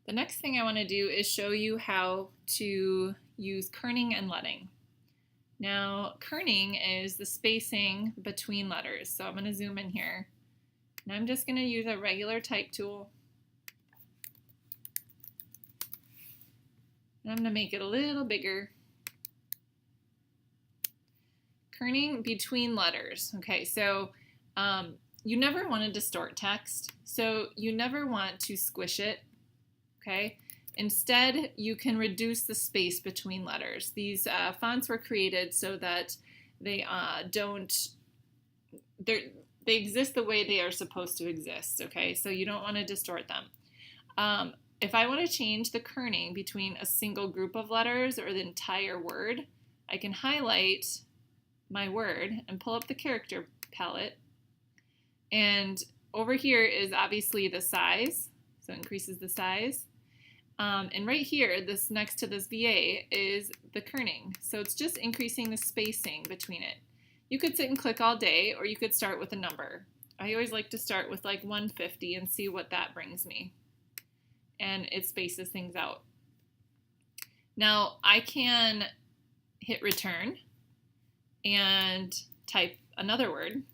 The next thing I want to do is show you how to use kerning and leading. Now, kerning is the spacing between letters. So I'm going to zoom in here. And I'm just going to use a regular type tool. And I'm going to make it a little bigger. Kerning between letters. Okay, so you never want to distort text. So you never want to squish it. Okay. Instead, you can reduce the space between letters. These fonts were created so that they they exist the way they are supposed to exist. Okay, so you don't want to distort them. If I want to change the kerning between a single group of letters or the entire word, I can highlight my word and pull up the character palette. And over here is obviously the size, so it increases the size. And right here, this next to this VA is the kerning. So it's just increasing the spacing between it. You could sit and click all day, or you could start with a number. I always like to start with like 150 and see what that brings me. And it spaces things out. Now I can hit return and type another word.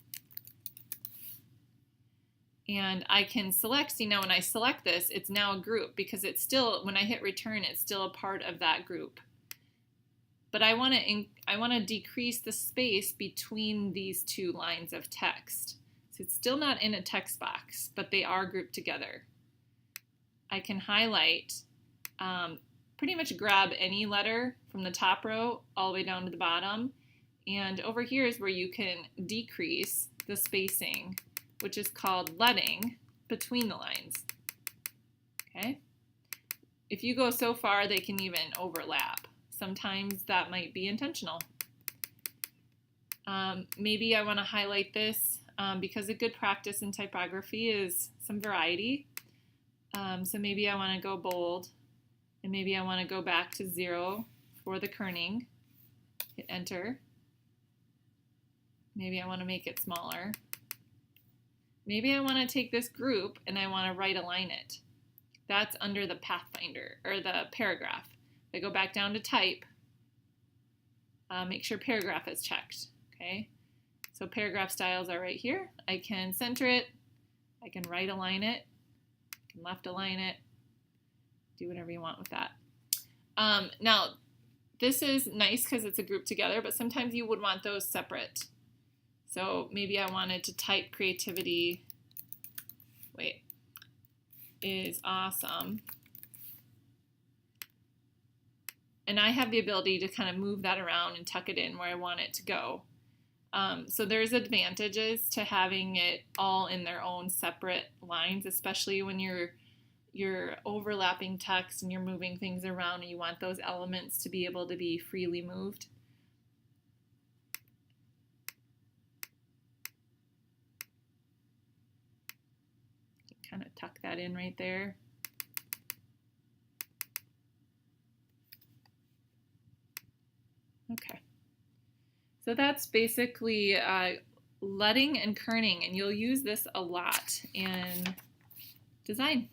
And I can select, see now when I select this, it's now a group because it's still, when I hit return, it's still a part of that group. But I want to decrease the space between these two lines of text. So it's still not in a text box, but they are grouped together. I can highlight, pretty much grab any letter from the top row all the way down to the bottom. And over here is where you can decrease the spacing, which is called leading between the lines. Okay? If you go so far, they can even overlap. Sometimes that might be intentional. Maybe I want to highlight this because a good practice in typography is some variety. So maybe I want to go bold, and maybe I want to go back to 0 for the kerning. Hit enter. Maybe I want to make it smaller. Maybe I want to take this group and I want to right align it. That's under the Pathfinder, or the paragraph. If I go back down to type, make sure paragraph is checked. Okay, so paragraph styles are right here. I can center it, I can right align it, I can left align it, do whatever you want with that. Now, this is nice because it's a group together, but sometimes you would want those separate. So maybe I wanted to type creativity, is awesome. And I have the ability to kind of move that around and tuck it in where I want it to go. So there's advantages to having it all in their own separate lines, especially when you're overlapping text and you're moving things around and you want those elements to be able to be freely moved. Kind of tuck that in right there. Okay, so that's basically leading and kerning, and you'll use this a lot in design.